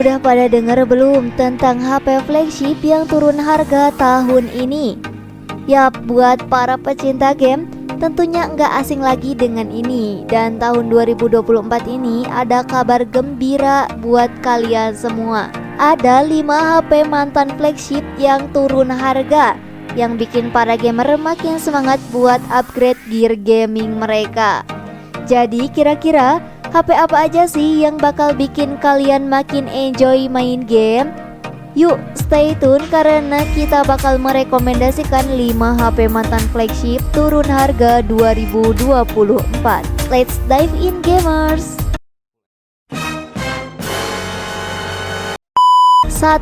Udah pada denger belum tentang HP flagship yang turun harga tahun ini? Yap, buat para pecinta game, tentunya nggak asing lagi dengan ini. Dan tahun 2024 ini ada kabar gembira buat kalian semua. Ada 5 HP mantan flagship yang turun harga, yang bikin para gamer makin semangat buat upgrade gear gaming mereka. Jadi kira-kira HP apa aja sih yang bakal bikin kalian makin enjoy main game? Yuk stay tune karena kita bakal merekomendasikan 5 HP mantan flagship turun harga 2024. Let's dive in gamers. 1.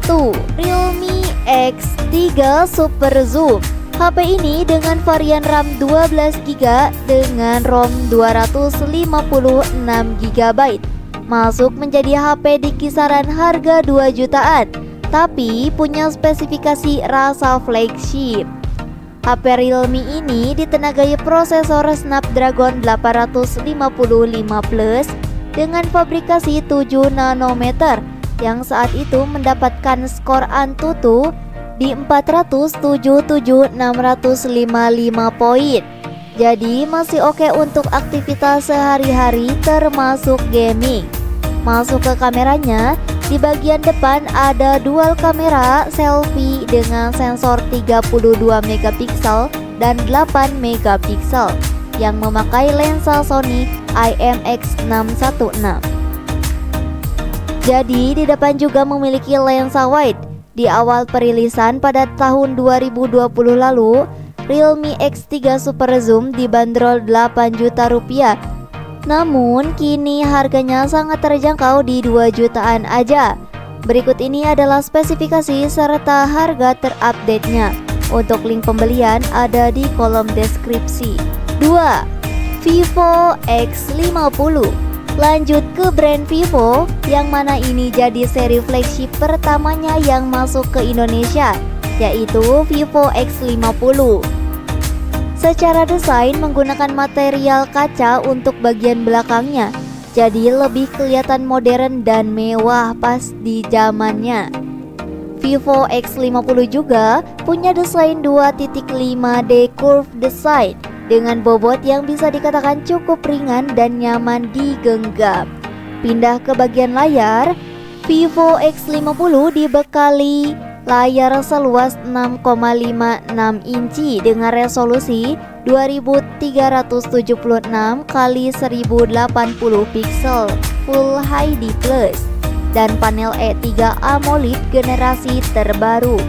Realme X3 Super Zoom. HP ini dengan varian RAM 12GB dengan ROM 256GB masuk menjadi HP di kisaran harga 2 jutaan, tapi punya spesifikasi rasa flagship. HP Realme ini ditenagai prosesor Snapdragon 855 Plus dengan fabrikasi 7 nanometer yang saat itu mendapatkan skor Antutu di 477.655 poin. Jadi masih oke untuk aktivitas sehari-hari termasuk gaming. Masuk ke kameranya, di bagian depan ada dual kamera selfie dengan sensor 32 megapiksel dan 8 megapiksel yang memakai lensa Sony IMX616. Jadi di depan juga memiliki lensa wide. Di awal perilisan pada tahun 2020 lalu, Realme X3 Super Zoom dibanderol 8 juta rupiah. Namun kini harganya sangat terjangkau di 2 jutaan aja. Berikut ini adalah spesifikasi serta harga terupdate-nya. Untuk link pembelian ada di kolom deskripsi. 2. Vivo X50. Lanjut ke brand Vivo, yang mana ini jadi seri flagship pertamanya yang masuk ke Indonesia, yaitu Vivo X50. Secara desain menggunakan material kaca untuk bagian belakangnya, jadi lebih kelihatan modern dan mewah pas di zamannya. Vivo X50 juga punya desain 2.5D curve design dengan bobot yang bisa dikatakan cukup ringan dan nyaman digenggam. Pindah ke bagian layar, Vivo X50 dibekali layar seluas 6,56 inci dengan resolusi 2376 x 1080 pixel Full HD Plus dan panel E3 AMOLED generasi terbaru.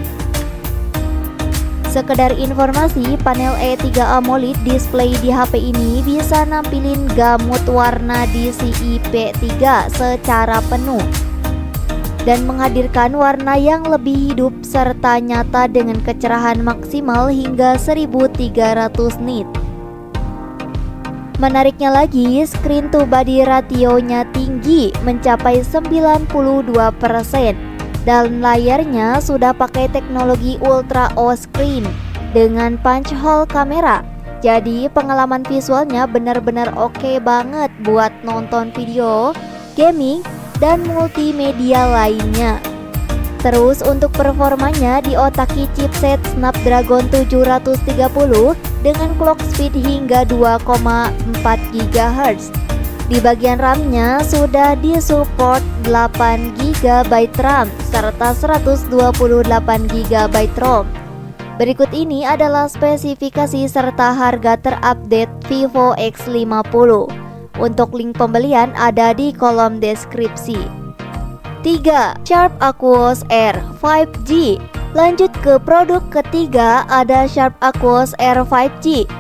Sekedar informasi, panel E3 AMOLED display di HP ini bisa nampilin gamut warna DCI-P3 secara penuh dan menghadirkan warna yang lebih hidup serta nyata dengan kecerahan maksimal hingga 1300 nit. Menariknya lagi, screen to body ratio-nya tinggi mencapai 92%. Dan layarnya sudah pakai teknologi Ultra O Screen dengan punch hole kamera. Jadi pengalaman visualnya benar-benar oke banget buat nonton video, gaming, dan multimedia lainnya. Terus untuk performanya diotaki chipset Snapdragon 730 dengan clock speed hingga 2,4 GHz. Di bagian RAM-nya sudah disupport 8 GB RAM serta 128 GB ROM. Berikut ini adalah spesifikasi serta harga terupdate Vivo X50. Untuk link pembelian ada di kolom deskripsi. 3. Sharp Aquos Air 5G. Lanjut ke produk ketiga, ada Sharp Aquos Air 5G.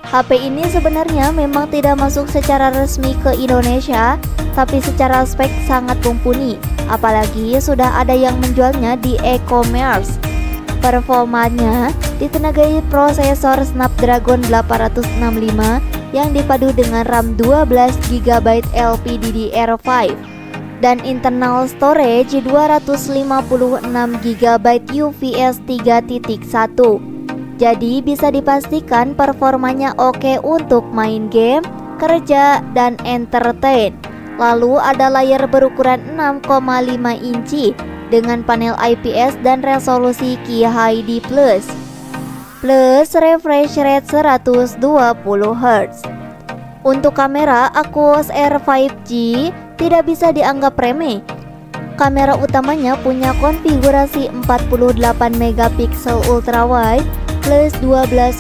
HP ini sebenarnya memang tidak masuk secara resmi ke Indonesia, tapi secara spek sangat mumpuni, apalagi sudah ada yang menjualnya di e-commerce. Performanya ditenagai prosesor Snapdragon 865 yang dipadu dengan RAM 12GB LPDDR5 dan internal storage 256GB UFS 3.1. Jadi bisa dipastikan performanya oke untuk main game, kerja, dan entertain. Lalu ada layar berukuran 6,5 inci dengan panel IPS dan resolusi QHD+, plus refresh rate 120 Hz. Untuk kamera, Aquos Air 5G tidak bisa dianggap remeh. Kamera utamanya punya konfigurasi 48 megapiksel ultrawide plus 12,2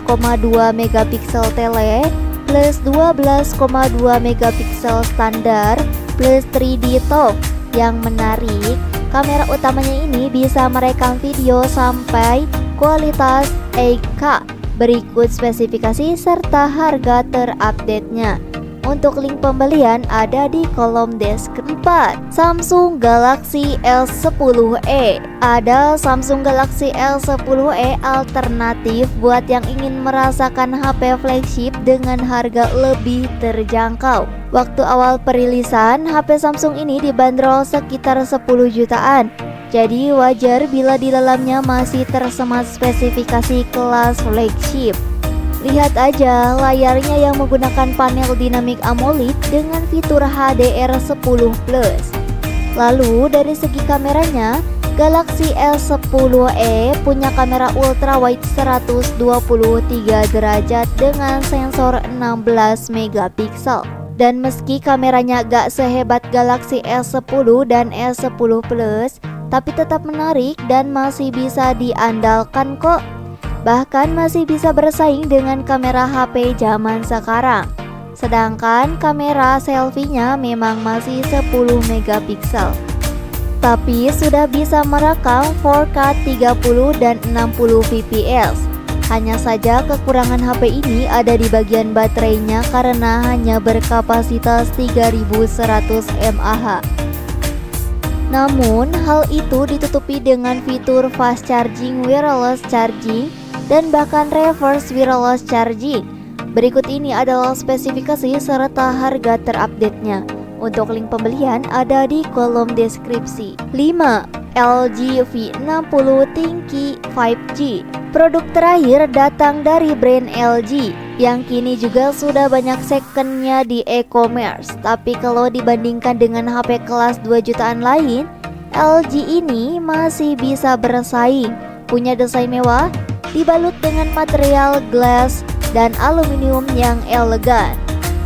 megapiksel tele plus 12,2 megapiksel standar plus 3D TOF. Yang menarik, kamera utamanya ini bisa merekam video sampai kualitas 8K. Berikut spesifikasi serta harga terupdate-nya. Untuk link pembelian ada di kolom deskripsi. 4. Samsung Galaxy S10e. Ada Samsung Galaxy S10e alternatif buat yang ingin merasakan HP flagship dengan harga lebih terjangkau. Waktu awal perilisan, HP Samsung ini dibanderol sekitar 10 jutaan. Jadi wajar bila di dalamnya masih tersemat spesifikasi kelas flagship. Lihat aja layarnya yang menggunakan panel Dynamic AMOLED dengan fitur HDR10+. Lalu dari segi kameranya, Galaxy S10e punya kamera ultrawide 123 derajat dengan sensor 16 megapiksel. Dan meski kameranya gak sehebat Galaxy S10 dan S10 Plus, tapi tetap menarik dan masih bisa diandalkan kok. Bahkan masih bisa bersaing dengan kamera HP zaman sekarang. Sedangkan kamera selfie-nya memang masih 10 megapiksel. Tapi sudah bisa merekam 4K 30 dan 60 fps. Hanya saja kekurangan HP ini ada di bagian baterainya karena hanya berkapasitas 3100 mAh. Namun hal itu ditutupi dengan fitur fast charging, wireless charging, dan bahkan reverse wireless charging. Berikut ini adalah spesifikasi serta harga terupdate-nya. Untuk link pembelian ada di kolom deskripsi. 5. LG V60 Thinky 5G. Produk terakhir datang dari brand LG yang kini juga sudah banyak second-nya di e-commerce. Tapi kalau dibandingkan dengan HP kelas 2 jutaan lain, LG ini masih bisa bersaing. Punya desain mewah, dibalut dengan material glass dan aluminium yang elegan.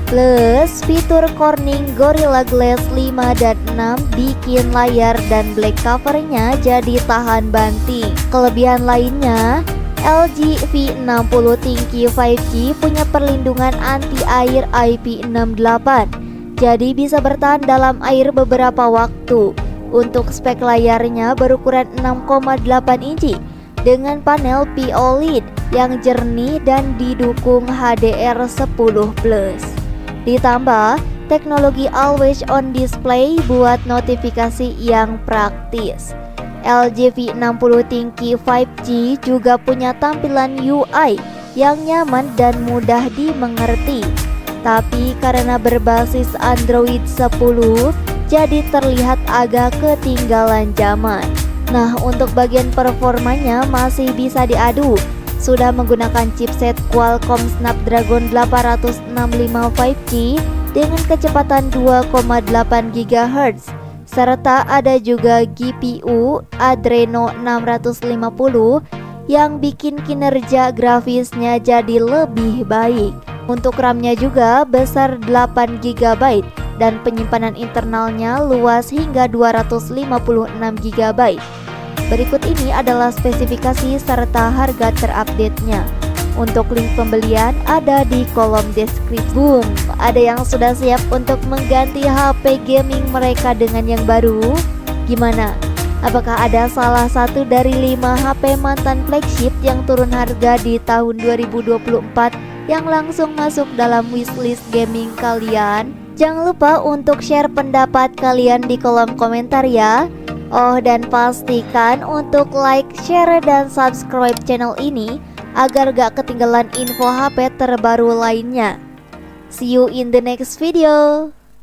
Plus fitur Corning Gorilla Glass 5 dan 6 bikin layar dan black covernya jadi tahan banting. Kelebihan lainnya, LG V60 Thinky 5G punya perlindungan anti air IP68, jadi bisa bertahan dalam air beberapa waktu. Untuk spek layarnya berukuran 6,8 inci dengan panel POLED yang jernih dan didukung HDR10+. Ditambah teknologi always on display buat notifikasi yang praktis. LG V60 Thinky 5G juga punya tampilan UI yang nyaman dan mudah dimengerti. Tapi karena berbasis Android 10, jadi terlihat agak ketinggalan zaman. Nah, untuk bagian performanya masih bisa diadu. Sudah menggunakan chipset Qualcomm Snapdragon 865 5G dengan kecepatan 2,8 GHz, serta ada juga GPU Adreno 650 yang bikin kinerja grafisnya jadi lebih baik. Untuk RAM-nya juga besar 8 GB dan penyimpanan internalnya luas hingga 256 GB. Berikut ini adalah spesifikasi serta harga terupdate-nya. Untuk link pembelian ada di kolom deskripsi. Boom, ada yang sudah siap untuk mengganti HP gaming mereka dengan yang baru? Gimana? Apakah ada salah satu dari 5 HP mantan flagship yang turun harga di tahun 2024 yang langsung masuk dalam wishlist gaming kalian? Jangan lupa untuk share pendapat kalian di kolom komentar ya. Oh, dan pastikan untuk like, share, dan subscribe channel ini agar gak ketinggalan info HP terbaru lainnya. See you in the next video.